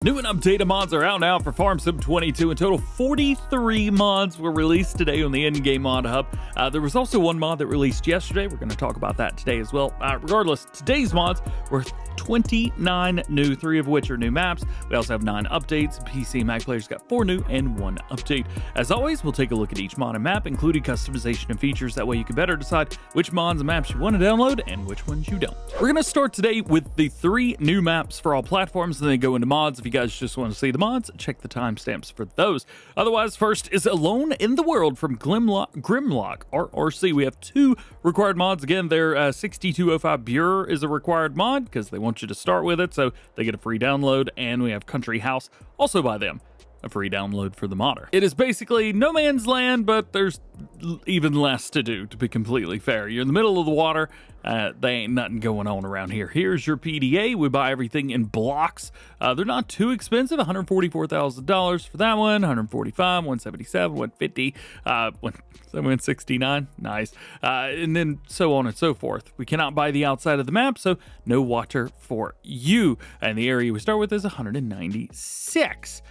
New and updated mods are out now for Farm Sim 22. In total, 43 mods were released today on the in-game mod hub. There was also one mod that released yesterday. We're going to talk about that today as well. Regardless, today's mods were 29 new, 3 of which are new maps. We also have 9 updates. PC and Mac players got 4 new and 1 update. As always, we'll take a look at each mod and map, including customization and features. That way you can better decide which mods and maps you want to download and which ones you don't. We're going to start today with the 3 new maps for all platforms, and then go into mods. If you guys just want to see the mods, check the timestamps for those. Otherwise, first is Alone in the World from Grimlock RRC. We have 2 required mods. Again, their 6205 Bureau is a required mod because they want you to start with it, so they get a free download. And we have Country House, also by them, a free download for the modder. It is basically no man's land, but there's even less to do, to be completely fair. You're in the middle of the water. They ain't nothing going on around here. Here's your PDA. We buy everything in blocks. They're not too expensive. $144,000 for that one. 145, 177, 150, 169. Nice. And then so on and so forth. We cannot buy the outside of the map, so no water for you. And the area we start with is 196.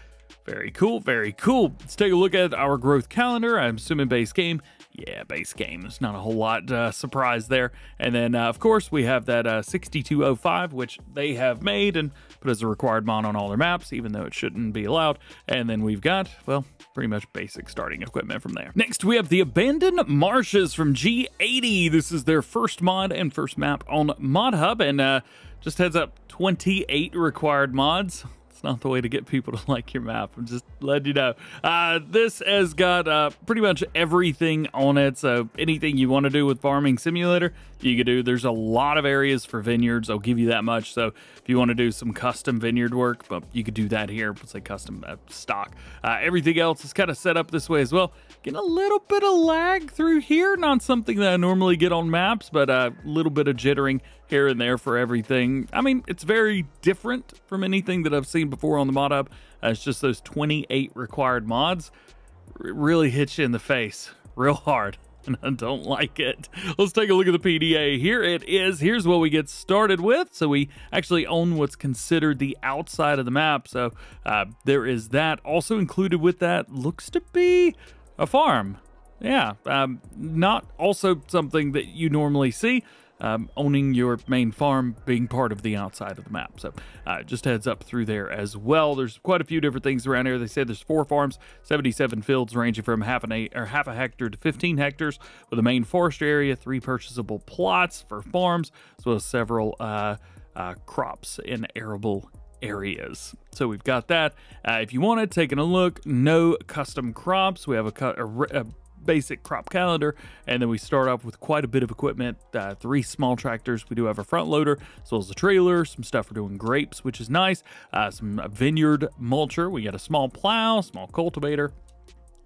Very cool, very cool. Let's take a look at our growth calendar. I'm assuming base game. Yeah, base game. There's not a whole lot surprise there. And then, of course, we have that 6205, which they have made and put as a required mod on all their maps, even though it shouldn't be allowed. And then we've got, well, pretty much basic starting equipment from there. Next, we have the Abandoned Marshes from G80. This is their first mod and first map on Mod Hub. And just heads up, 28 required mods. It's not the way to get people to like your map. I'm just letting you know. This has got pretty much everything on it. So anything you want to do with Farming Simulator, you can do. There's a lot of areas for vineyards. I'll give you that much. So if you want to do some custom vineyard work, but you could do that here. It's like custom stock. Everything else is kind of set up this way as well. Getting a little bit of lag through here. Not something that I normally get on maps, but a little bit of jittering here and there for everything. I mean, it's very different from anything that I've seen before on the mod hub. It's just those 28 required mods really hit you in the face real hard, and I don't like it. Let's take a look at the PDA. Here it is. Here's what we get started with. So we actually own what's considered the outside of the map. So there is that. Also included with that looks to be a farm. Yeah, not also something that you normally see. Owning your main farm being part of the outside of the map. So just heads up through there as well. There's quite a few different things around here. They say there's 4 farms, 77 fields ranging from half a hectare to 15 hectares with a main forestry area, 3 purchasable plots for farms, as well as several crops in arable areas. So we've got that. If you want it, taking a look, no custom crops. We have a basic crop calendar, and then we start off with quite a bit of equipment. 3 small tractors. We do have a front loader as well as a trailer, some stuff for doing grapes, which is nice, some vineyard mulcher. We got a small plow, small cultivator,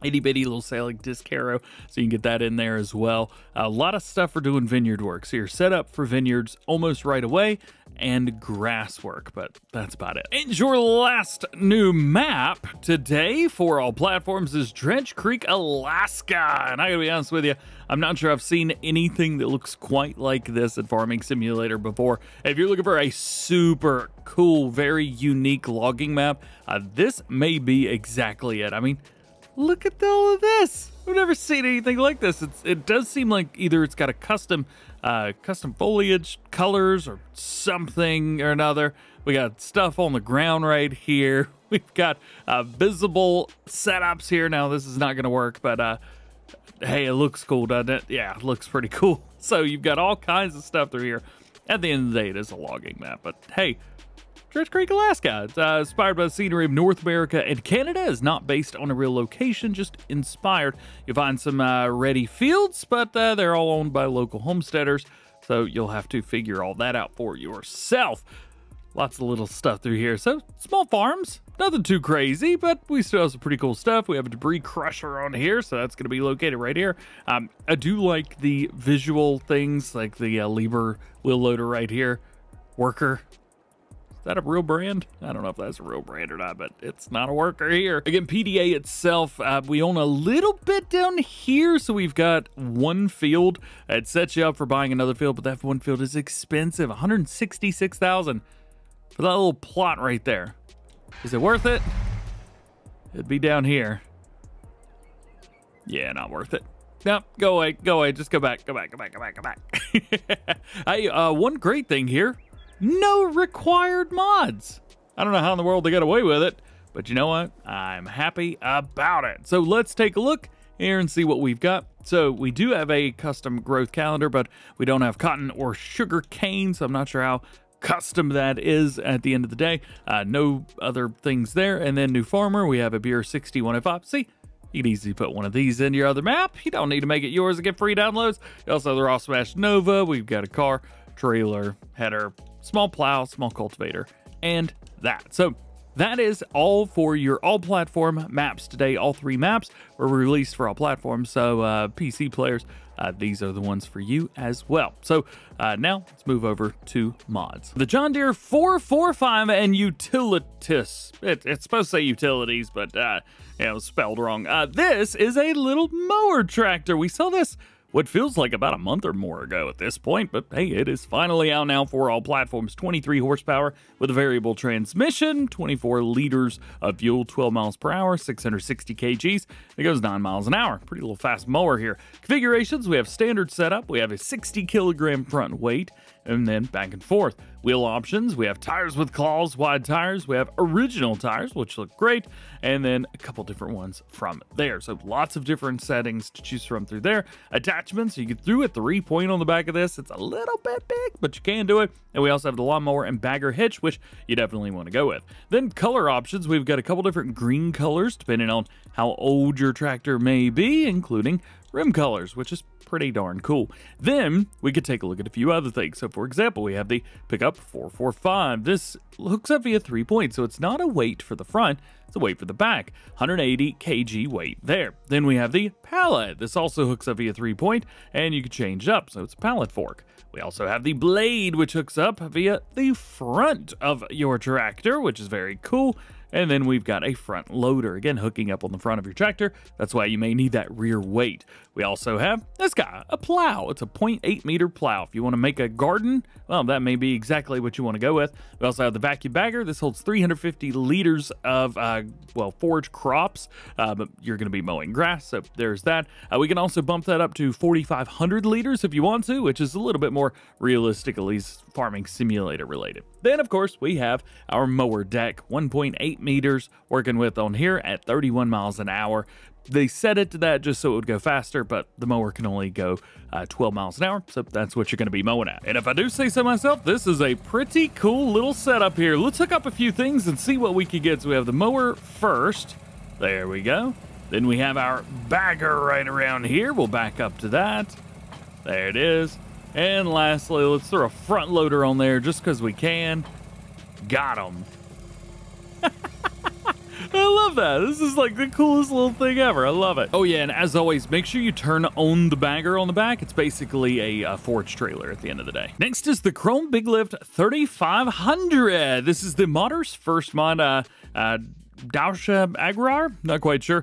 itty bitty little sailing disc harrow, so you can get that in there as well. A lot of stuff for doing vineyard work. So you're set up for vineyards almost right away, and grass work, but that's about it. And your last new map today for all platforms is Dredge Creek, Alaska. And I gotta be honest with you, I'm not sure I've seen anything that looks quite like this at Farming Simulator before. If you're looking for a super cool, very unique logging map, this may be exactly it. I mean, look at all of this. I've never seen anything like this. It does seem like either it's got a custom foliage, colors, or something or another. We got stuff on the ground right here. We've got visible setups here. Now, this is not going to work, but hey, it looks cool, doesn't it? Yeah, it looks pretty cool. So you've got all kinds of stuff through here. At the end of the day, it is a logging map, but hey, Dredge Creek, Alaska. It's inspired by the scenery of North America and Canada. Is not based on a real location, just inspired. You'll find some ready fields, but they're all owned by local homesteaders, so you'll have to figure all that out for yourself. Lots of little stuff through here. So, small farms. Nothing too crazy, but we still have some pretty cool stuff. We have a debris crusher on here, so that's going to be located right here. I do like the visual things, like the Lieber wheel loader right here. Worker. Is that a real brand? I don't know if that's a real brand or not, but it's not a worker here. Again, PDA itself, we own a little bit down here. So we've got 1 field. It sets you up for buying another field, but that 1 field is expensive. $166,000 for that little plot right there. Is it worth it? It'd be down here. Yeah, not worth it. No, go away, go away. Just go back, go back, go back, go back, go back. Hey, one great thing here, no required mods. I don't know how in the world they got away with it, but you know what? I'm happy about it. So let's take a look here and see what we've got. So we do have a custom growth calendar, but we don't have cotton or sugar cane, so I'm not sure how custom that is at the end of the day. No other things there. And then new farmer, we have a beer 6105. See? You can easily put one of these in your other map. You don't need to make it yours and get free downloads. You also have the Raw Smash Nova. We've got a car, trailer, header, small plow, small cultivator, and that. So that is all for your all-platform maps today. All 3 maps were released for all platforms, so PC players, these are the ones for you as well. So now let's move over to mods. The John Deere 445 and Utilities. It's supposed to say utilities, but it was spelled wrong. This is a little mower tractor. We saw this what feels like about a month or more ago at this point, but hey, it is finally out now for all platforms. 23 horsepower with a variable transmission, 24 liters of fuel, 12 miles per hour, 660 kgs. It goes 9 miles an hour. Pretty little fast mower here. Configurations, we have standard setup. We have a 60 kilogram front weight, and then back and forth. Wheel options, we have tires with claws, wide tires. We have original tires, which look great, and then a couple different ones from there. So lots of different settings to choose from through there. Attachments, you get through a 3-point on the back of this. It's a little bit big, but you can do it. And we also have the lawnmower and bagger hitch, which you definitely want to go with. Then color options, we've got a couple different green colors, depending on how old your tractor may be, including rim colors, which is pretty darn cool. Then we could take a look at a few other things. So for example, we have the pickup 445. This hooks up via 3-point, so it's not a weight for the front, it's a weight for the back. 180 kg weight there. Then we have the pallet. This also hooks up via 3-point, and you can change it up, so it's a pallet fork. We also have the blade, which hooks up via the front of your tractor, which is very cool. And then we've got a front loader, again, hooking up on the front of your tractor. That's why you may need that rear weight. We also have this guy, a plow. It's a 0.8 meter plow. If you want to make a garden, well, that may be exactly what you want to go with. We also have the vacuum bagger. This holds 350 liters of, forage crops, but you're going to be mowing grass, so there's that. We can also bump that up to 4,500 liters if you want to, which is a little bit more realistic, at least farming simulator related. Then, of course, we have our mower deck, 1.8 meters, working with on here at 31 miles an hour. They set it to that just so it would go faster, but the mower can only go 12 miles an hour, so that's what you're going to be mowing at. And if I do say so myself, this is a pretty cool little setup here. Let's hook up a few things and see what we can get. So we have the mower first. There we go. Then we have our bagger right around here. We'll back up to that. There it is. And lastly, let's throw a front loader on there just because we can. Got him. I love that. This is like the coolest little thing ever. I love it. Oh yeah, and as always, make sure you turn on the bagger on the back. It's basically a forage trailer at the end of the day. Next is the Krone BigLift 3500. This is the modder's first mod. Dausha Agrar? Not quite sure.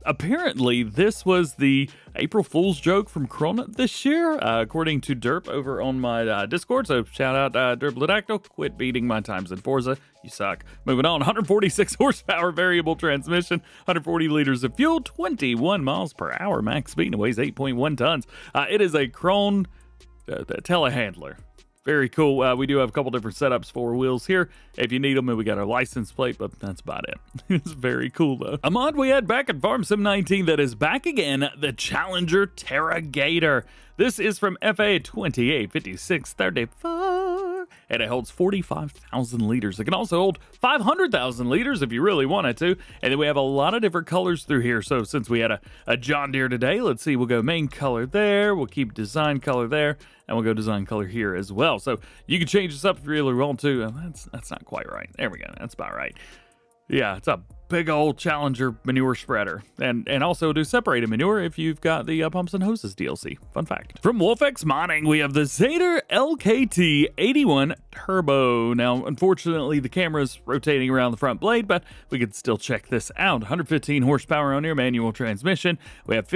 Apparently, this was the April Fool's joke from Krone this year, according to Derp over on my Discord. So shout out Derp. Quit beating my times in Forza. You suck. Moving on, 146 horsepower variable transmission, 140 liters of fuel, 21 miles per hour max speed, and it weighs 8.1 tons. It is a Krone telehandler. Very cool. We do have a couple different setups for wheels here if you need them, and we got our license plate, but that's about it. It's very cool, though. A mod we had back at Farm Sim 19 that is back again, the Challenger TerraGator. This is from FA 285634, and it holds 45,000 liters. It can also hold 500,000 liters if you really wanted to, and then we have a lot of different colors through here. So since we had a John Deere today, let's see, we'll go main color there, we'll keep design color there, and we'll go design color here as well. So you can change this up if you really want to. That's not quite right. There we go. That's about right. Yeah, it's a big old Challenger manure spreader. And also do separated manure if you've got the Pumps and Hoses DLC. Fun fact. From Wolfx Modding, we have the Zetor LKT 81 Turbo. Now, unfortunately, the camera's rotating around the front blade, but we can still check this out. 115 horsepower on your manual transmission. We have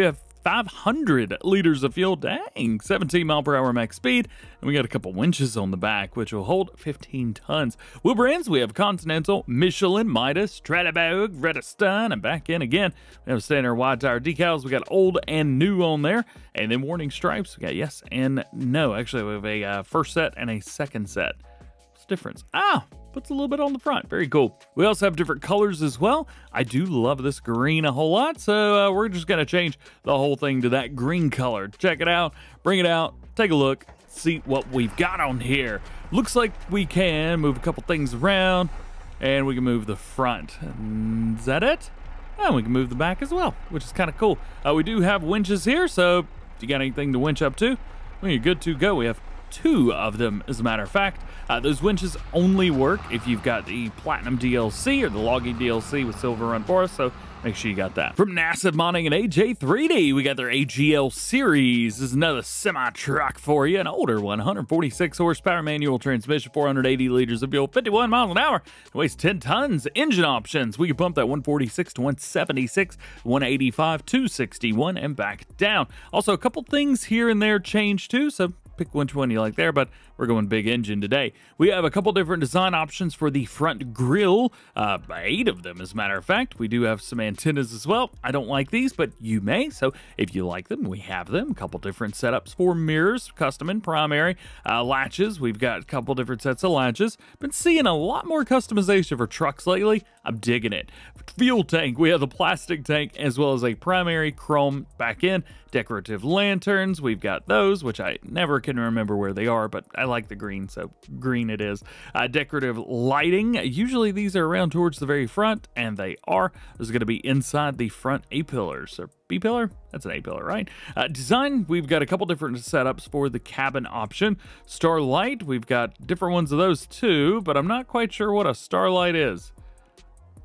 500 liters of fuel. Dang, 17 mile per hour max speed. And we got a couple winches on the back, which will hold 15 tons. Wheel brands, we have Continental, Michelin, Midas, Stradiberg, Redestone, and back in again. We have standard wide tire decals. We got old and new on there. And then warning stripes, we got yes and no. Actually, we have a first set and a second set. What's the difference? Puts a little bit on the front. Very cool. We also have different colors as well. I do love this green a whole lot, so we're just going to change the whole thing to that green color. Check it out, bring it out, take a look, see what we've got on here. Looks like we can move a couple things around, and we can move the front. And is that it? And we can move the back as well, which is kind of cool. We do have winches here, so if you got anything to winch up to, we're good to go. We have 2 of them, as a matter of fact. Those winches only work if you've got the Platinum DLC or the Logging DLC with Silver Run Forest, so make sure you got that. From NASA Modding and AJ3D, we got their AGL Series. This is another semi-truck for you, an older one, 146 horsepower manual transmission, 480 liters of fuel, 51 miles an hour, it weighs 10 tons. Engine options, we can pump that 146 to 176, 185, 261, and back down. Also, a couple things here and there changed too, so pick which one you like there, but we're going big engine today. We have a couple different design options for the front grille, 8 of them as a matter of fact. We do have some antennas as well. I don't like these, but you may, so if you like them, we have them. A couple different setups for mirrors, custom and primary. Latches, we've got a couple different sets of latches. Been seeing a lot more customization for trucks lately. I'm digging it. Fuel tank, we have the plastic tank as well as a primary chrome back end. Decorative lanterns, we've got those, which I never can remember where they are, but I like the green, so green it is. Decorative lighting, usually these are around towards the very front, and they are. This is going to be inside the front A-pillars, or B-pillar? That's an A-pillar, right? Design, we've got a couple different setups for the cabin option. Starlight, we've got different ones of those too, but I'm not quite sure what a starlight is.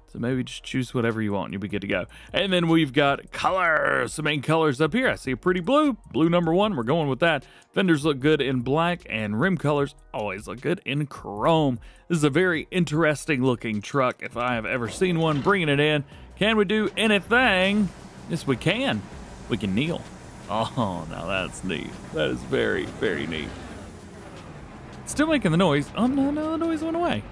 So maybe just choose whatever you want and you'll be good to go. And then we've got colors, the main colors up here. I see a pretty blue, blue number 1, we're going with that. Fenders look good in black, and rim colors always look good in chrome. This is a very interesting looking truck if I have ever seen one. Bringing it in. Can we do anything? Yes, we can. We can kneel. Oh, now that's neat. That is very, very neat. Still making the noise. Oh, no, the noise went away.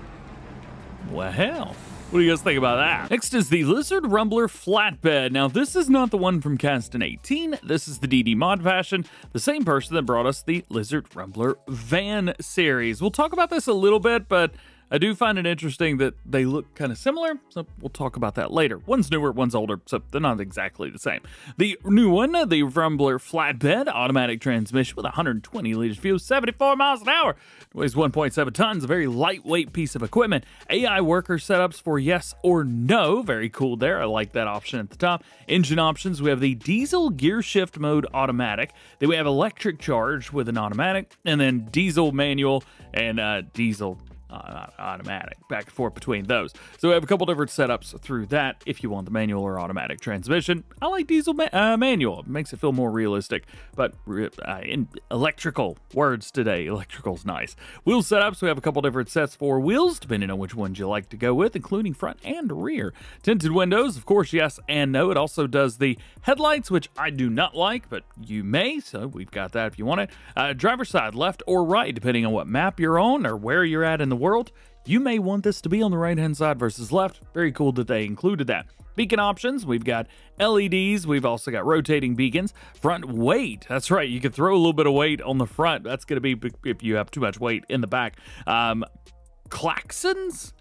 Well, what do you guys think about that? Next is the Lizard Rumbler Flatbed. Now, this is not the one from Caston 18. This is the DD Mod Fashion, the same person that brought us the Lizard Rumbler Van series. We'll talk about this a little bit, but I do find it interesting that they look kind of similar, so we'll talk about that later. One's newer, one's older, so they're not exactly the same. The new one, the Rumbler Flatbed, automatic transmission with 120 liters fuel, 74 miles an hour, weighs 1.7 tons, a very lightweight piece of equipment. AI worker setups for yes or no, very cool there. I like that option at the top. Engine options, we have the diesel gear shift mode automatic. Then we have electric charge with an automatic, and then diesel manual and diesel automatic, back and forth between those. So we have a couple different setups through that if you want the manual or automatic transmission. I like diesel manual. It makes it feel more realistic, but in electrical words today, electrical's nice. Wheel setups, we have a couple different sets for wheels, depending on which ones you like to go with, including front and rear. Tinted windows, of course, yes and no. It also does the headlights, which I do not like, but you may, so we've got that if you want it. Driver's side, left or right, depending on what map you're on or where you're at in the world. You may want this to be on the right hand side versus left. Very cool that they included that. Beacon options, we've got LEDs, we've also got rotating beacons. Front weight, that's right, you can throw a little bit of weight on the front. That's going to be if you have too much weight in the back. Klaxons?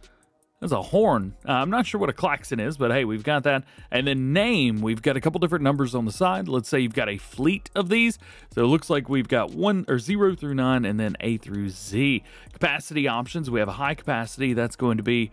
There's a horn. I'm not sure what a klaxon is, but hey, we've got that. And then name, we've got a couple different numbers on the side. Let's say you've got a fleet of these. So it looks like we've got 0 through 9 and then A through Z. Capacity options, we have a high capacity. That's going to be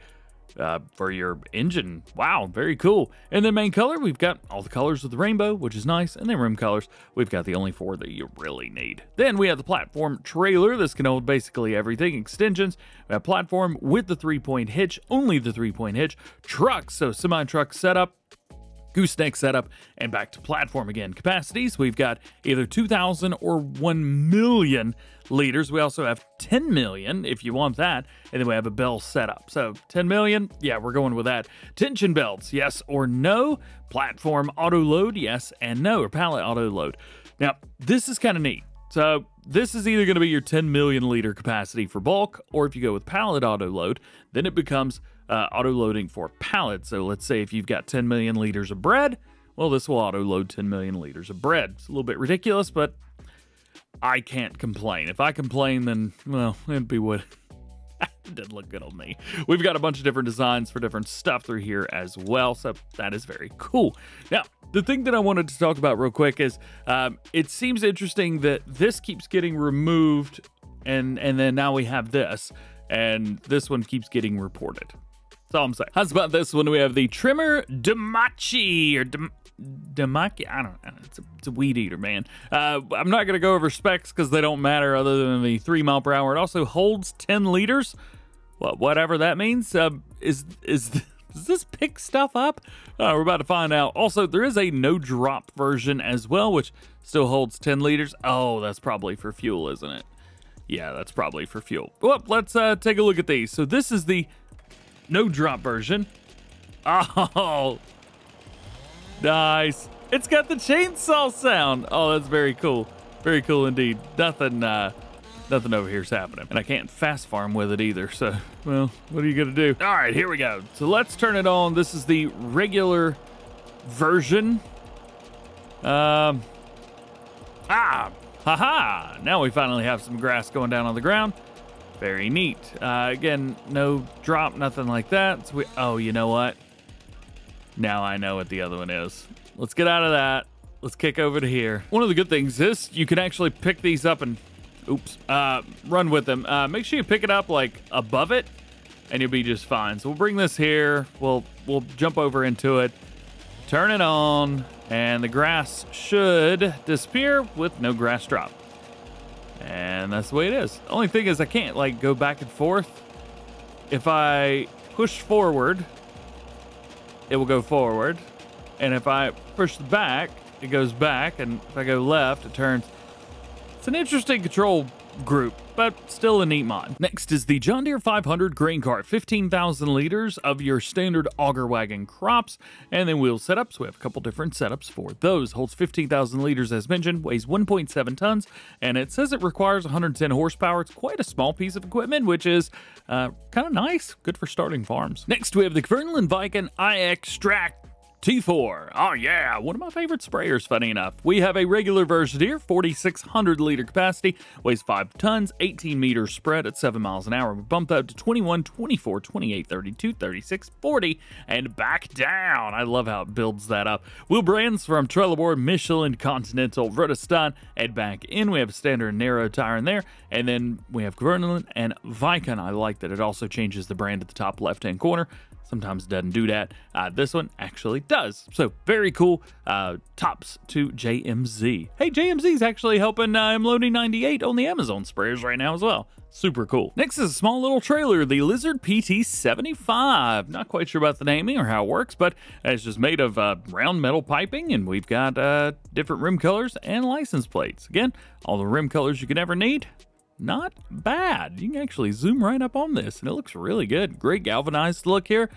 for your engine. Wow, very cool. And then main color, we've got all the colors of the rainbow, which is nice. And then rim colors, we've got the only 4 that you really need. Then we have the platform trailer. This can hold basically everything. Extensions, we have platform with the 3-point hitch, only the 3-point hitch. Truck, so semi-truck setup. gooseneck setup, and back to platform again. Capacities, we've got either 2,000 or 1 million liters. We also have 10 million if you want that, and then we have a bell setup. So 10 million, yeah, we're going with that. Tension belts, yes or no. Platform auto load, yes and no, or pallet auto load. Now, this is kind of neat. So this is either going to be your 10 million liter capacity for bulk, or if you go with pallet auto load, then it becomes auto loading for pallets. So let's say if you've got 10 million liters of bread, well, this will auto load 10 million liters of bread. It's a little bit ridiculous, but I can't complain. If I complain, then, well, it'd be what it didn't look good on me. We've got a bunch of different designs for different stuff through here as well, so that is very cool. Now, the thing that I wanted to talk about real quick is it seems interesting that this keeps getting removed, and then now we have this, and this one keeps getting reported. That's all I'm saying. How's about this one? We have the trimmer Domaci, or Domaci, I don't know. It's a weed eater, man. I'm not going to go over specs because they don't matter other than the 3 mile per hour. It also holds 10 liters. Well, whatever that means. Does this pick stuff up? We're about to find out. Also, there is a no drop version as well, which still holds 10 liters. Oh, that's probably for fuel, isn't it? Yeah, that's probably for fuel. Well, let's take a look at these. So this is the no drop version. Oh, nice. It's got the chainsaw sound. Oh, that's very cool. Very cool indeed. Nothing over here's happening. And I can't fast farm with it either. So, well, what are you going to do? All right, here we go. So let's turn it on. This is the regular version. Haha. Now we finally have some grass going down on the ground. Very neat. Again, no drop, nothing like that. So oh, you know what? Now I know what the other one is. Let's get out of that. Let's kick over to here. One of the good things is you can actually pick these up and, oops, run with them. Make sure you pick it up like above it, and you'll be just fine. So we'll bring this here. We'll jump over into it, turn it on, and the grass should disappear with no grass drop. And that's the way it is. The only thing is I can't like go back and forth. If I push forward, it will go forward. And if I push back, it goes back. And if I go left, it turns. It's an interesting control group, but still a neat mod. Next is the John Deere 500 grain cart, 15,000 liters of your standard auger wagon crops, and then wheel setups. We have a couple different setups for those. Holds 15,000 liters as mentioned, weighs 1.7 tons, and it says it requires 110 horsepower. It's quite a small piece of equipment, which is kind of nice. Good for starting farms. Next, we have the Kverneland Vicon IXtrack T4. Oh yeah, one of my favorite sprayers, funny enough. We have a regular version here, 4,600 liter capacity, weighs 5 tons, 18 meters spread at 7 miles an hour. We bumped that up to 21, 24, 28, 32, 36, 40, and back down. I love how it builds that up. Wheel brands from Trelleborg, Michelin, Continental, Rotostan, and back in. We have a standard narrow tire in there, and then we have Kverneland and Vicon. I like that it also changes the brand at the top left-hand corner. Sometimes it doesn't do that. This one actually does. So very cool. Tops to JMZ. Hey, JMZ's actually helping M-Loading 98 on the Amazon sprayers right now as well. Super cool. Next is a small little trailer, the Lizard PT75. Not quite sure about the naming or how it works, but it's just made of round metal piping, and we've got different rim colors and license plates. Again, all the rim colors you could ever need. Not bad. You can actually zoom right up on this, and it looks really good. Great galvanized look here.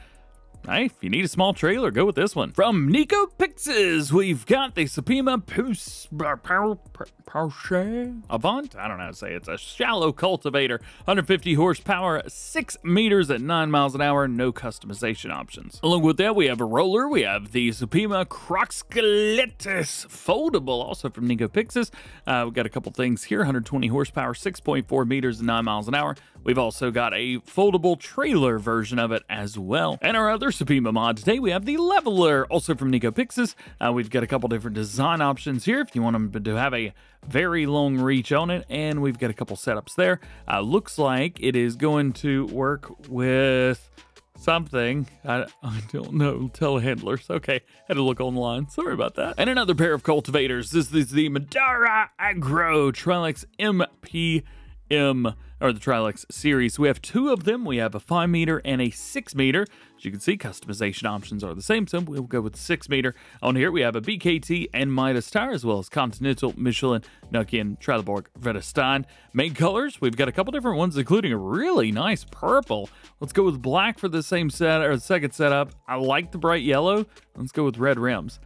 Hey, if you need a small trailer, go with this one. From Nico Pixes, we've got the Sopema Pousse Avant. I don't know how to say it. It's a shallow cultivator, 150 horsepower, 6 meters at 9 miles an hour, no customization options. Along with that, we have a roller. We have the Sopema Croskillette foldable, also from Nico Pixes. We've got a couple things here, 120 horsepower, 6.4 meters at 9 miles an hour. We've also got a foldable trailer version of it as well. And our other Sopema mod today, we have the Leveler, also from Nico Pixes. We've got a couple different design options here if you want them to have a very long reach on it, and we've got a couple setups there. Looks like it is going to work with something. I don't know. Telehandlers. Okay, had to look online. Sorry about that. And another pair of cultivators. This is the Madara Agro Tirex MPM or the Tirex series. We have two of them. We have a 5 meter and a 6 meter. As you can see, customization options are the same, so we'll go with the 6 meter. On here, we have a BKT and Midas tire, as well as Continental, Michelin, Nokian, Trelleborg, Vredestein. Main colors, we've got a couple different ones, including a really nice purple. Let's go with black for the same set, or the second setup. I like the bright yellow. Let's go with red rims.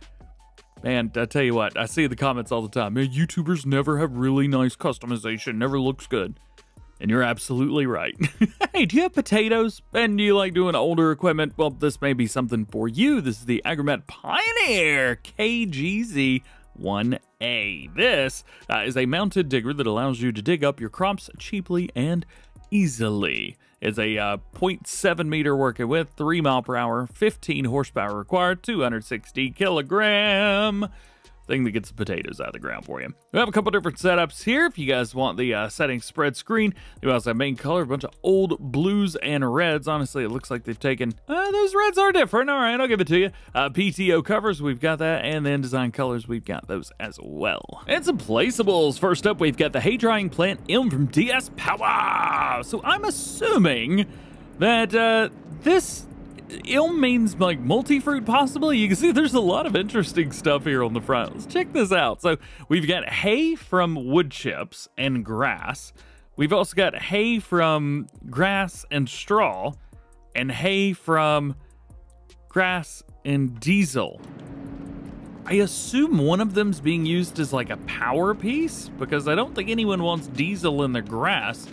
Man, I tell you what, I see the comments all the time. Man, YouTubers never have really nice customization, never looks good. And you're absolutely right. Hey, do you have potatoes? And do you like doing older equipment? Well, this may be something for you. This is the Agromet-Pionier KGZ-1A. This is a mounted digger that allows you to dig up your crops cheaply and easily. It's a 0.7 meter working width, 3 mile per hour, 15 horsepower required, 260 kilogram thing that gets the potatoes out of the ground for you. We have a couple different setups here if you guys want the settings spread screen. We also have main color, a bunch of old blues and reds. Honestly, it looks like they've taken, those reds are different. All right, I'll give it to you. PTO covers, we've got that, and then design colors, we've got those as well. And some placeables. First up, we've got the hay drying plant Ilm from DS Power. So I'm assuming that this Ilm means like multi-fruit possibly. You can see there's a lot of interesting stuff here on the front. Let's check this out. So we've got hay from wood chips and grass. We've also got hay from grass and straw, and hay from grass and diesel. I assume one of them's being used as like a power piece, because I don't think anyone wants diesel in their grass.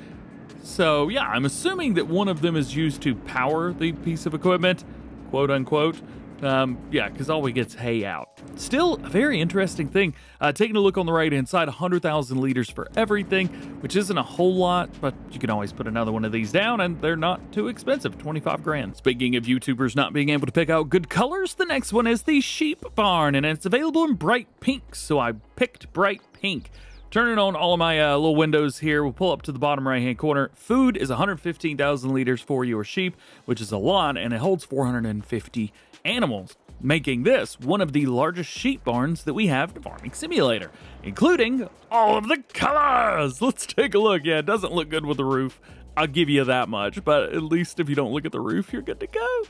So yeah, I'm assuming that one of them is used to power the piece of equipment, quote unquote. Yeah, because all we get's hay out. Still a very interesting thing. Taking a look on the right hand side, 100,000 liters for everything, which isn't a whole lot, but you can always put another one of these down and they're not too expensive, 25 grand. Speaking of YouTubers not being able to pick out good colors, the next one is the sheep barn, and it's available in bright pink, so I picked bright pink. Turning on all of my little windows here, we'll pull up to the bottom right-hand corner. Food is 115,000 liters for your sheep, which is a lot, and it holds 450 animals, making this one of the largest sheep barns that we have in Farming Simulator, including all of the colors. Let's take a look. Yeah, it doesn't look good with the roof. I'll give you that much, but at least if you don't look at the roof, you're good to go.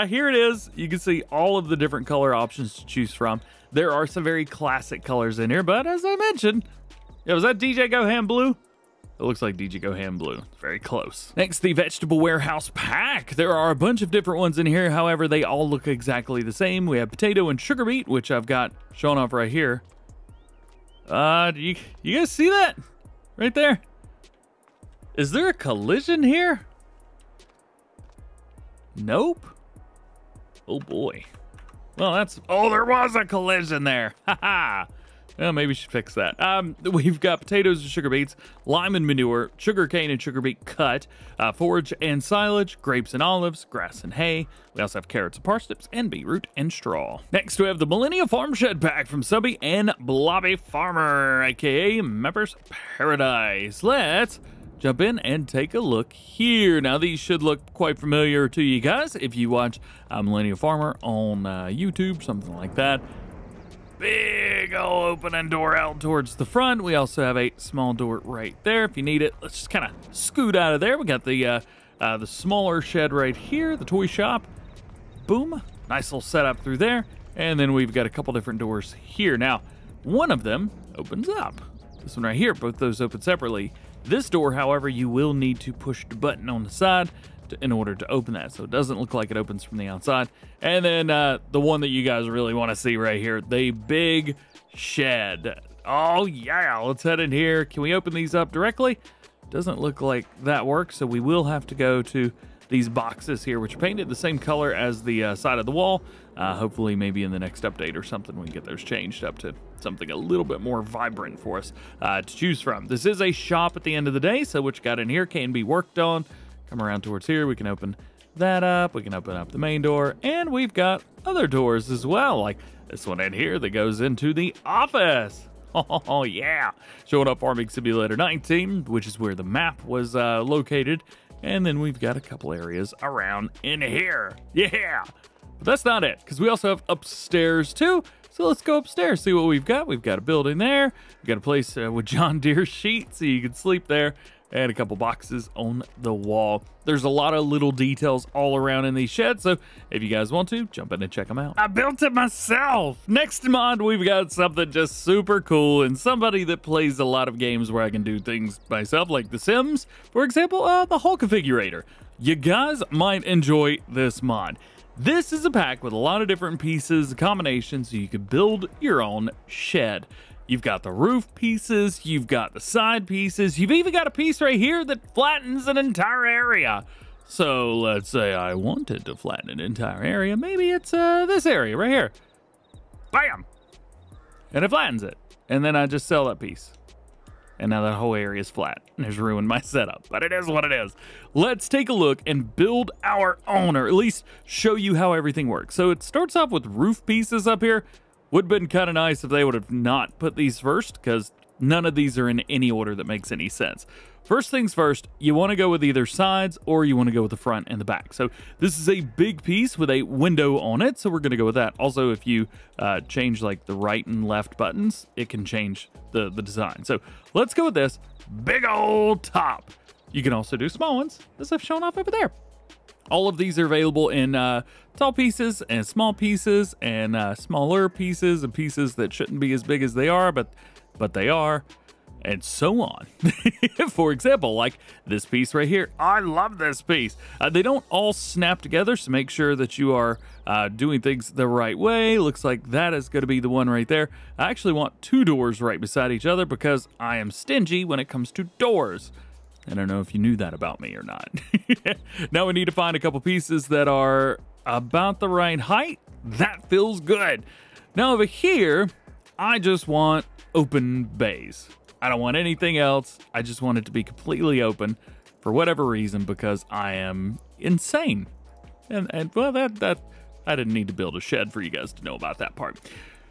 Here it is. You can see all of the different color options to choose from. There are some very classic colors in here, but as I mentioned, yeah, was that DJ Go Ham Blue? It looks like DJ Go Ham Blue. Very close. Next, the Vegetable Warehouse Pack. There are a bunch of different ones in here. However, they all look exactly the same. We have potato and sugar beet, which I've got shown off right here. Do you guys see that? Right there? Is there a collision here? Nope. Oh boy. Well, that's, oh, there was a collision there. Haha. Well, maybe we should fix that. We've got potatoes and sugar beets, lime and manure, sugar cane and sugar beet cut, forage and silage, grapes and olives, grass and hay. We also have carrots and parsnips, and beetroot and straw. Next, we have the Millennial Farm Shed Pack from Subby and Blobby Farmer, aka Members Paradise. Let's jump in and take a look here. Now, these should look quite familiar to you guys if you watch Millennial Farmer on YouTube, something like that. Big old opening door out towards the front. We also have a small door right there if you need it. Let's just kind of scoot out of there. We got the smaller shed right here, the toy shop. Boom. Nice little setup through there. And then we've got a couple different doors here. Now, one of them opens up. This one right here, both those open separately. This door, however, you will need to push the button on the side in order to open that, so it doesn't look like it opens from the outside. And then the one that you guys really want to see right here, the big shed. Oh yeah, let's head in here. Can we open these up directly? Doesn't look like that works, so we will have to go to these boxes here, which are painted the same color as the side of the wall. Hopefully maybe in the next update or something we can get those changed up to something a little bit more vibrant for us to choose from. This is a shop at the end of the day, so what you got in here can be worked on. Come around towards here, we can open that up, we can open up the main door, and we've got other doors as well, like this one in here that goes into the office. Oh yeah, showing up Farming Simulator 19, which is where the map was located, and then we've got a couple areas around in here. Yeah, but that's not it, because we also have upstairs too. So let's go upstairs, see what we've got. We've got a building there. We've got a place with John Deere sheets, so you can sleep there. and a couple boxes on the wall. There's a lot of little details all around in these sheds, so if you guys want to, jump in and check them out. I built it myself. Next mod, we've got something just super cool, and somebody that plays a lot of games where I can do things myself, like The Sims, for example, the whole configurator. You guys might enjoy this mod. This is a pack with a lot of different pieces, combinations, so you can build your own shed. You've got the roof pieces, you've got the side pieces, you've even got a piece right here that flattens an entire area. So let's say I wanted to flatten an entire area. Maybe it's this area right here. Bam! And it flattens it. And then I just sell that piece. And now that whole area is flat and has ruined my setup, but it is what it is. Let's take a look and build our own, or at least show you how everything works. So it starts off with roof pieces up here. Would have been kind of nice if they would have not put these first, because none of these are in any order that makes any sense. First things first, you want to go with either sides or you want to go with the front and the back. So this is a big piece with a window on it, so we're going to go with that. Also, if you change like the right and left buttons, it can change the design. So let's go with this big old top. You can also do small ones, as I've shown off over there. All of these are available in tall pieces and small pieces and smaller pieces and pieces that shouldn't be as big as they are, but they are, and so on. For example, like this piece right here. I love this piece. They don't all snap together, so make sure that you are doing things the right way. Looks like that is going to be the one right there. I actually want two doors right beside each other because I am stingy when it comes to doors. I don't know if you knew that about me or not. Now we need to find a couple pieces that are about the right height. That feels good. Now over here, I just want open bays. I don't want anything else. I just want it to be completely open for whatever reason, because I am insane. And well, that I didn't need to build a shed for you guys to know about that part.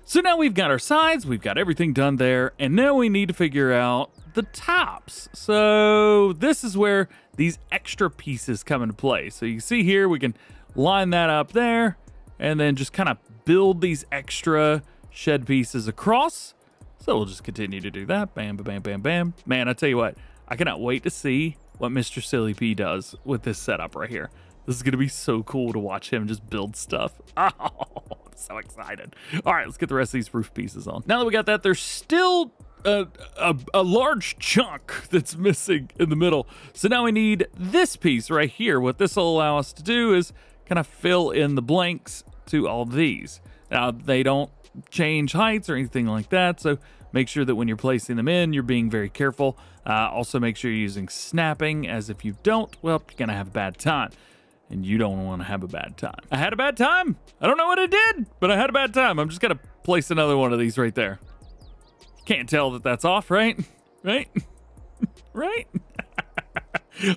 So now we've got our sides, we've got everything done there, and now we need to figure out the tops. So this is where these extra pieces come into play. So you see here, we can line that up there and then just kind of build these extra shed pieces across. So we'll just continue to do that. Bam, bam, bam, bam. Man, I tell you what, I cannot wait to see what Mr. Silly P does with this setup right here. This is going to be so cool to watch him just build stuff. Oh, I'm so excited. All right, let's get the rest of these roof pieces on. Now that we got that, there's still a large chunk that's missing in the middle. So now we need this piece right here. What this will allow us to do is kind of fill in the blanks to all these. Now, they don't change heights or anything like that, so make sure that when you're placing them in, you're being very careful. Also, make sure you're using snapping, as if you don't, well, you're going to have a bad time. And you don't want to have a bad time. I had a bad time. I don't know what I did, but I had a bad time. I'm just going to place another one of these right there. Can't tell that that's off, right? Right? Right?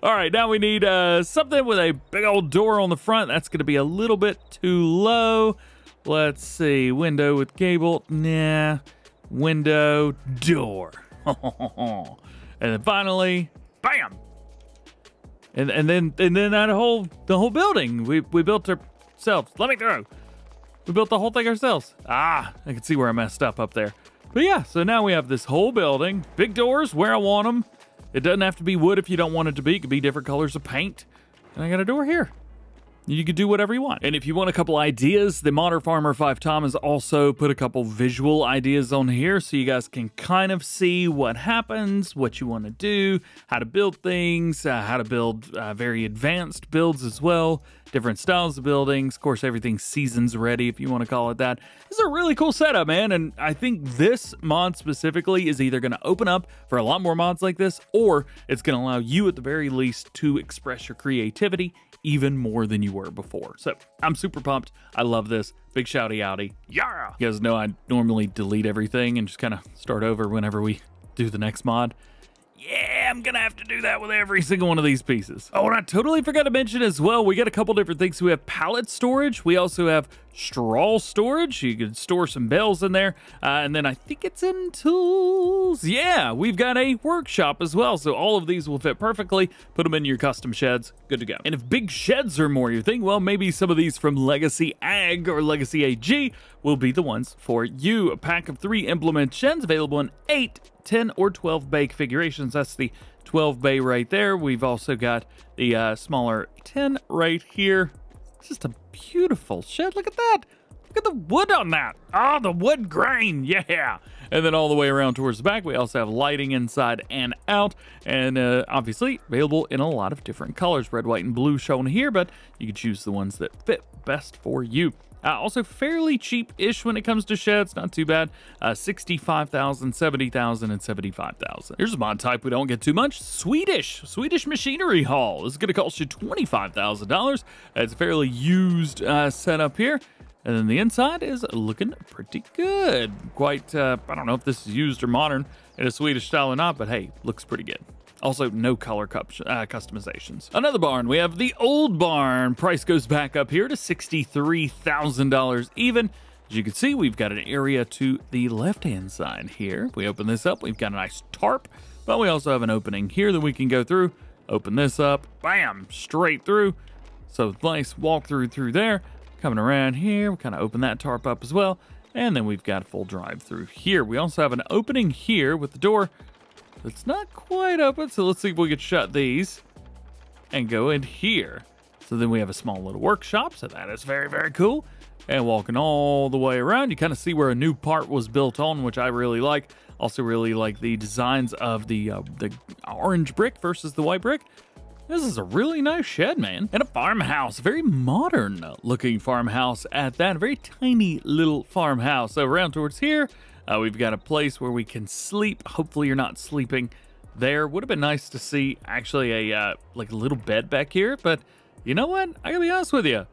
All right, now we need something with a big old door on the front. That's going to be a little bit too low. Let's see. Window with gable. Nah. Window, door. And then finally, bam! And then that the whole building we built ourselves. Let me through. We built the whole thing ourselves. Ah, I can see where I messed up there. But yeah, so now we have this whole building. Big doors where I want them. It doesn't have to be wood if you don't want it to be. It could be different colors of paint. And I got a door here. You can do whatever you want. And if you want a couple ideas, the Modern Farmer 5 Tom has also put a couple visual ideas on here so you guys can kind of see what happens, what you want to do, how to build things, how to build very advanced builds as well, different styles of buildings. Of course, everything's seasons ready, if you want to call it that. This is a really cool setup, man. And I think this mod specifically is either going to open up for a lot more mods like this, or it's going to allow you at the very least to express your creativity even more than you were before. So I'm super pumped. I love this. Big shouty outy. Yeah! You guys know I normally delete everything and just kind of start over whenever we do the next mod. Yeah, I'm gonna have to do that with every single one of these pieces. Oh, and I totally forgot to mention as well, we got a couple different things. We have pallet storage. We also have straw storage. You can store some bales in there. And then I think it's in tools. Yeah, we've got a workshop as well. So all of these will fit perfectly. Put them in your custom sheds. Good to go. And if big sheds are more your thing, well, maybe some of these from Legacy Ag or Legacy AG will be the ones for you. A pack of 3 implement sheds available in 8, 10, or 12 bay configurations. That's the 12 bay right there. We've also got the smaller 10 right here. It's just a beautiful shed. Look at that. Look at the wood on that. Oh, the wood grain. Yeah. And then all the way around towards the back, we also have lighting inside and out. And obviously available in a lot of different colors. Red, white, and blue shown here, but you can choose the ones that fit best for you. Also fairly cheap-ish when it comes to sheds. Not too bad. 65,000, 70,000, and 75,000. Here's a mod type we don't get too much. Swedish machinery haul. This is going to cost you $25,000. It's a fairly used setup here. And then the inside is looking pretty good. Quite, I don't know if this is used or modern in a Swedish style or not, but hey, looks pretty good. Also, no color customizations. Another barn. We have the old barn. Price goes back up here to $63,000 even. As you can see, we've got an area to the left-hand side here. If we open this up, we've got a nice tarp, but we also have an opening here that we can go through. Open this up, bam, straight through. So nice walk through there. Coming around here, we kind of open that tarp up as well. And then we've got a full drive through here. We also have an opening here with the door. It's not quite open, so let's see if we can shut these and go in here. So then we have a small little workshop, so that is very, very cool. And walking all the way around, you kind of see where a new part was built on, which I really like. Also really like the designs of the orange brick versus the white brick. This is a really nice shed, man. And a farmhouse, very modern looking farmhouse at that. A very tiny little farmhouse. So around towards here, we've got a place where we can sleep. Hopefully you're not sleeping there. Would have been nice to see actually a like a little bed back here, but you know what? I gotta be honest with you.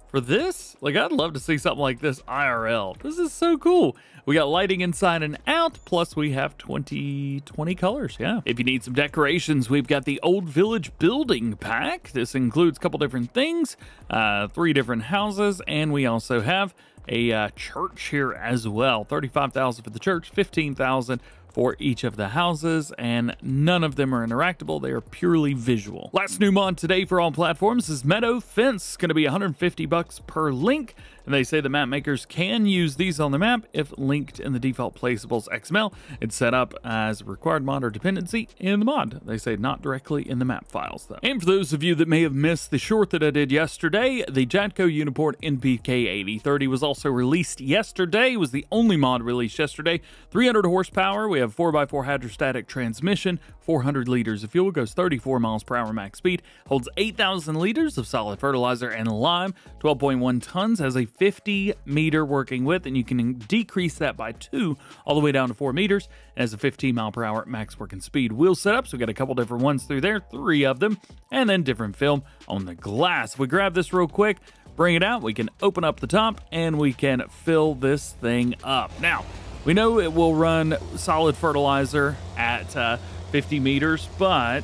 For this, like I'd love to see something like this IRL. This is so cool. We got lighting inside and out, plus we have 20 colors, yeah. If you need some decorations, we've got the Old Village Building Pack. This includes a couple different things, 3 different houses, and we also have a church here as well. 35,000 for the church, 15,000 for each of the houses, and none of them are interactable. They are purely visual. Last new mod today for all platforms is Meadow Fence. It's going to be 150 bucks per link, and they say the map makers can use these on the map if linked in the default placeables XML. It's set up as a required mod or dependency in the mod. They say not directly in the map files, though. And for those of you that may have missed the short that I did yesterday, the Jacto Uniport NPK 8030 was also released yesterday. It was the only mod released yesterday. 300 horsepower. We have 4x4 hydrostatic transmission, 400 liters of fuel, goes 34 miles per hour max speed, holds 8,000 liters of solid fertilizer and lime, 12.1 tons, has a 50-meter working width, and you can decrease that by 2 all the way down to 4 meters, and has a 15 mile per hour max working speed. Wheel setup, so we got a couple different ones through there, 3 of them, and then different film on the glass. If we grab this real quick, bring it out, we can open up the top, and we can fill this thing up. Now, we know it will run solid fertilizer at 50 meters, but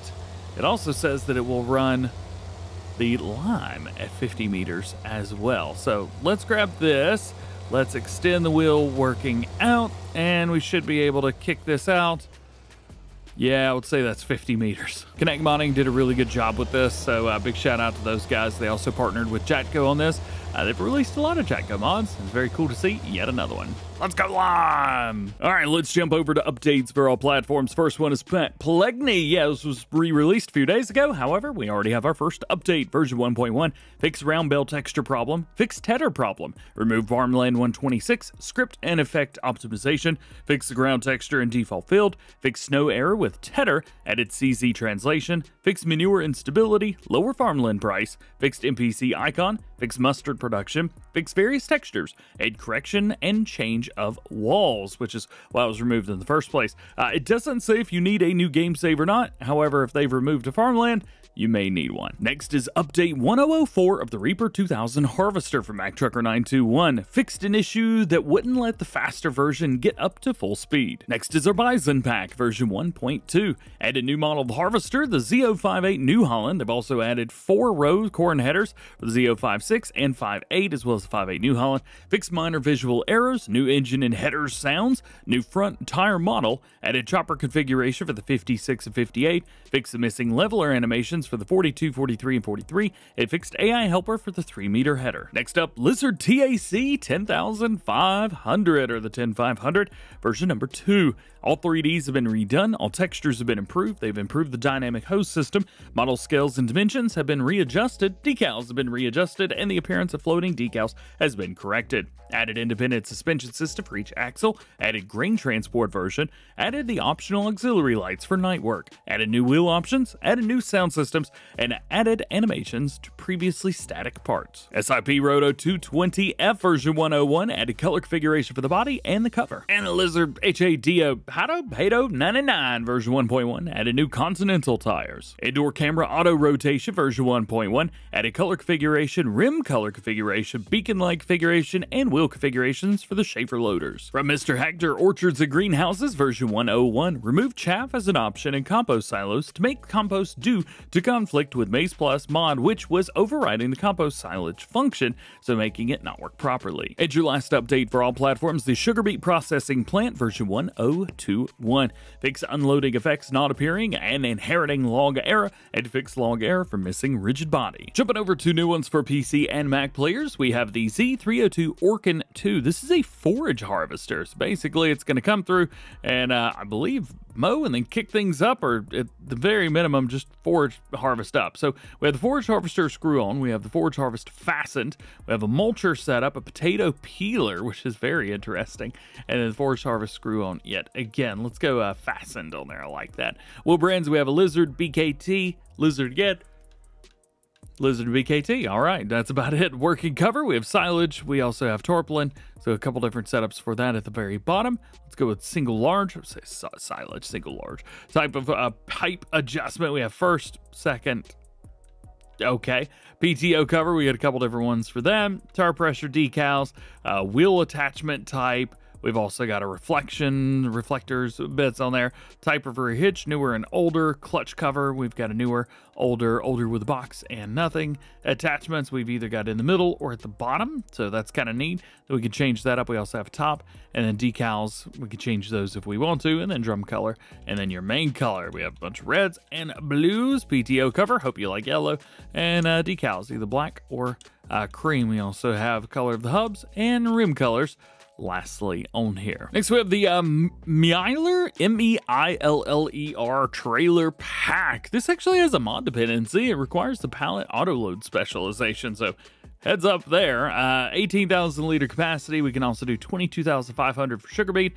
it also says that it will run the lime at 50 meters as well. So let's grab this. Let's extend the wheel working out, and we should be able to kick this out. Yeah, I would say that's 50 meters. Connect Modding did a really good job with this, so big shout out to those guys. They also partnered with Jacto on this. They've released a lot of Jacto mods. It's very cool to see yet another one. Let's go lime! All right, let's jump over to updates for all platforms. First one is Pallegney. Yeah, this was re-released a few days ago. However, we already have our first update, version 1.1. Fix round bale texture problem. Fix tether problem. Remove farmland 126. Script and effect optimization. Fix the ground texture and default field. Fix snow error with tether. Added CZ translation. Fix manure instability. Lower farmland price. Fixed NPC icon. Fix mustard production. Fix various textures. Add correction and change of walls, which is why it was removed in the first place. It doesn't say if you need a new game save or not. However, if they've removed a farmland, you may need one. Next is update 1004 of the Reaper 2000 Harvester from MacTrucker921. Fixed an issue that wouldn't let the faster version get up to full speed. Next is our Bizon Pack version 1.2. Added new model of Harvester, the Z058 New Holland. They've also added 4-row corn headers for the Z056 and 58, as well as the 58 New Holland. Fixed minor visual errors, new engine and header sounds, new front tire model, added chopper configuration for the 56 and 58, fixed the missing leveler animations for the 42, 43, and 43, and fixed AI helper for the 3-meter header. Next up, Lizard TAC 10500, or the 10500, version number 2. All 3Ds have been redone, all textures have been improved, they've improved the dynamic hose system, model scales and dimensions have been readjusted, decals have been readjusted, and the appearance of floating decals has been corrected. Added independent suspension system for each axle, added grain transport version, added the optional auxiliary lights for night work, added new wheel options, added new sound systems, and added animations to previously static parts. SIP Roto 220F version 101 added color configuration for the body and the cover. And the Lizard Hado 99 version 1.1 added new Continental tires. Indoor camera auto rotation version 1.1 added color configuration, rim color configuration, beacon light configuration, and wheel configurations for the Schaefer loaders. From Mr. Hector Orchards and Greenhouses version 101 removed chaff as an option in compost silos to make compost due to conflict with Maze Plus mod, which was overriding the compost silage function, so making it not work properly. And your last update for all platforms, the sugar beet processing plant version 1021. Fix unloading effects not appearing and inheriting log error, and fix log error for missing rigid body. Jumping over to new ones for PC and Mac players, we have the Z302 Orkin 2. This is a forage harvester. So basically it's going to come through and I believe mow and then kick things up, or at the very minimum just forage harvest up. So we have the forage harvester screw on, we have the forage harvest fastened, we have a mulcher setup, a potato peeler, which is very interesting, and then the forage harvest screw on yet again. Let's go fastened on there. I like that. Wheel brands, we have a Lizard BKT, Lizard Get, Lizard BKT. All right, that's about it. Working cover, we have silage, we also have tarpaulin, so a couple different setups for that at the very bottom. Let's go with single large, silage, single large. Type of pipe adjustment, we have first, second, okay. PTO cover, we got a couple different ones for them. Tire pressure decals, wheel attachment type. We've also got a reflectors bits on there. Type of rear hitch, newer and older. Clutch cover, we've got a newer, older with a box and nothing. Attachments, we've either got in the middle or at the bottom, so that's kind of neat. Then we can change that up. We also have a top, and then decals, we can change those if we want to, and then drum color, and then your main color. We have a bunch of reds and blues. PTO cover, hope you like yellow, and decals, either black or cream. We also have color of the hubs and rim colors lastly on here. Next we have the Mealler, M-E-I-L-L-E-R trailer pack. This actually has a mod dependency. It requires the pallet auto load specialization, so heads up there. 18,000 liter capacity. We can also do 22,500 for sugar beet.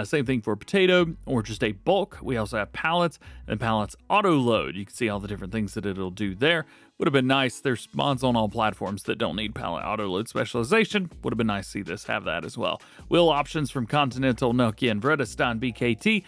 Same thing for potato or just a bulk. We also have pallets and pallets auto load. You can see all the different things that it'll do there. Would have been nice. There's mods on all platforms that don't need pallet auto load specialization. Would have been nice to see this have that as well. Wheel options from Continental, Nokia, and Vredestein BKT.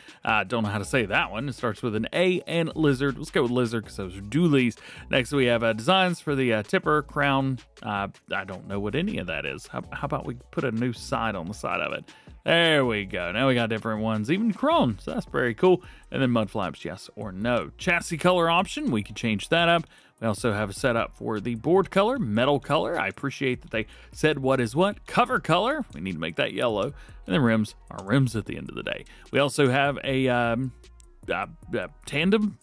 Don't know how to say that one. It starts with an A, and Lizard. Let's go with Lizard because those are dualies. Next we have designs for the tipper, crown. I don't know what any of that is. How about we put a new side on the side of it? There we go. Now we got different ones, even Krone, so that's very cool. And then mud flaps, yes or no. Chassis color option, we can change that up. We also have a setup for the board color, metal color. I appreciate that they said what is what. Cover color, we need to make that yellow. And then rims are rims at the end of the day. We also have a tandem,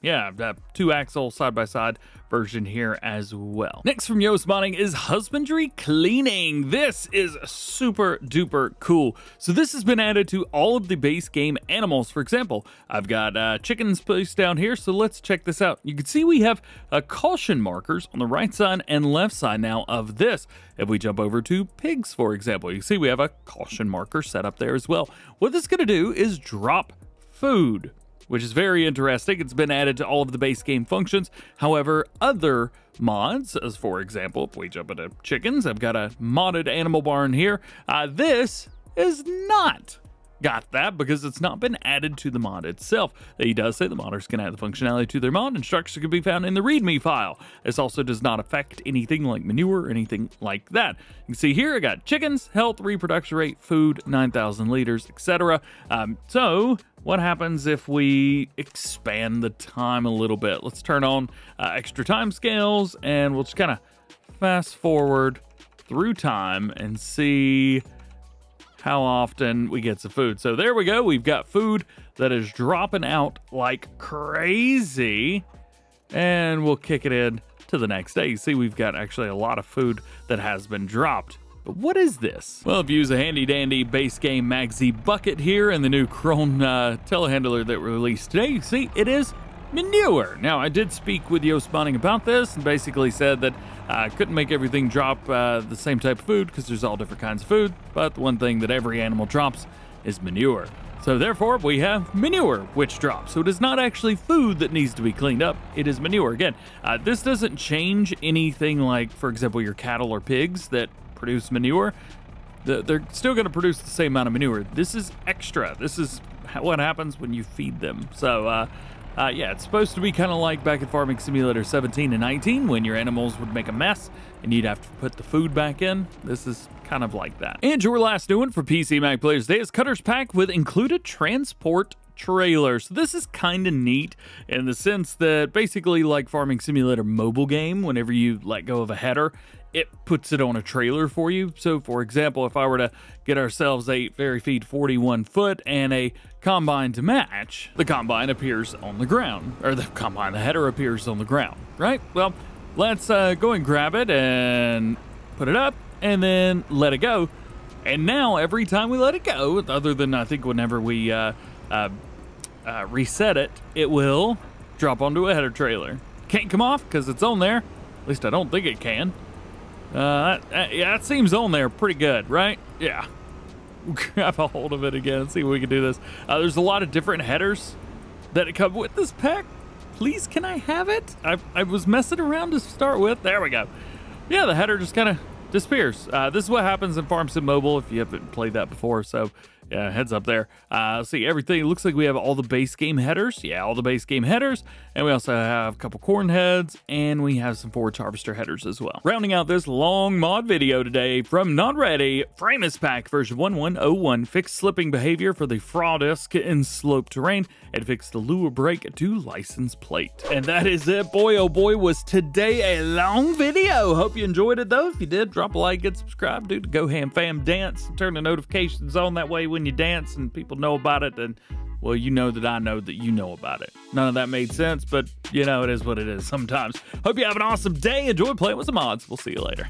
two axle side by side version here as well. Next from Yoast Modding is Husbandry Cleaning. This is super duper cool. So this has been added to all of the base game animals. For example, I've got chickens placed down here, so let's check this out. You can see we have caution markers on the right side and left side now of this. If we jump over to pigs, for example, you can see we have a caution marker set up there as well. What this is going to do is drop food, which is very interesting. It's been added to all of the base game functions. However, other mods, as for example, if we jump into chickens, I've got a modded animal barn here. This is not got that because it's not been added to the mod itself. He does say the modders can add the functionality to their mod. Instructions can be found in the README file. This also does not affect anything like manure or anything like that. You can see here I got chickens, health, reproduction rate, food, 9,000 liters, etc. So what happens if we expand the time a little bit? Let's turn on extra time scales, and we'll just kind of fast forward through time and see how often we get some food. So there we go. We've got food that is dropping out like crazy, and we'll kick it in to the next day. You see, we've got actually a lot of food that has been dropped. But what is this? Well, if you use a handy dandy base game Magzy bucket here and the new Krone telehandler that we released today, you see it is manure. Now, I did speak with Yost Bonning about this and basically said that I couldn't make everything drop the same type of food because there's all different kinds of food, but the one thing that every animal drops is manure. So therefore, we have manure which drops. So it is not actually food that needs to be cleaned up, it is manure. Again, this doesn't change anything like, for example, your cattle or pigs that produce manure. They're still going to produce the same amount of manure. This is extra. This is what happens when you feed them. So, yeah, it's supposed to be kind of like back in Farming Simulator 17 and 19 when your animals would make a mess and you'd have to put the food back in. This is kind of like that. And your last new one for PC Mac players today is Cutter's Pack with included transport trailer. So this is kind of neat in the sense that basically like Farming Simulator mobile game, whenever you let go of a header, it puts it on a trailer for you. So for example, if I were to get ourselves a Fairy Feed 41 foot and a combine to match, the combine appears on the ground, or the header appears on the ground, right? Well, let's go and grab it and put it up and then let it go. And now every time we let it go, other than I think whenever we reset it, it will drop onto a header trailer. Can't come off because it's on there. At least I don't think it can. Yeah, it seems on there pretty good, right? Yeah. Grab a hold of it again and see if we can do this. There's a lot of different headers that come with this pack. Please, can I have it? I was messing around to start with. There we go. Yeah, the header just kind of disappears. This is what happens in Farm Sim Mobile if you haven't played that before. So yeah, heads up there. See, everything, it looks like we have all the base game headers. Yeah, all the base game headers. And we also have a couple corn heads, and we have some forage harvester headers as well. Rounding out this long mod video today from Not Ready, Framest Pack version 1101, fixed slipping behavior for the fraw disc in slope terrain, and fixed the lure brake to license plate. And that is it. Boy, oh boy, was today a long video. Hope you enjoyed it though. If you did, drop a like, get subscribed, do the Go Ham Fam dance, turn the notifications on. That way when you dance and people know about it, and well, you know that I know that you know about it. None of that made sense, but you know, it is what it is sometimes. Hope you have an awesome day. Enjoy playing with some mods. We'll see you later.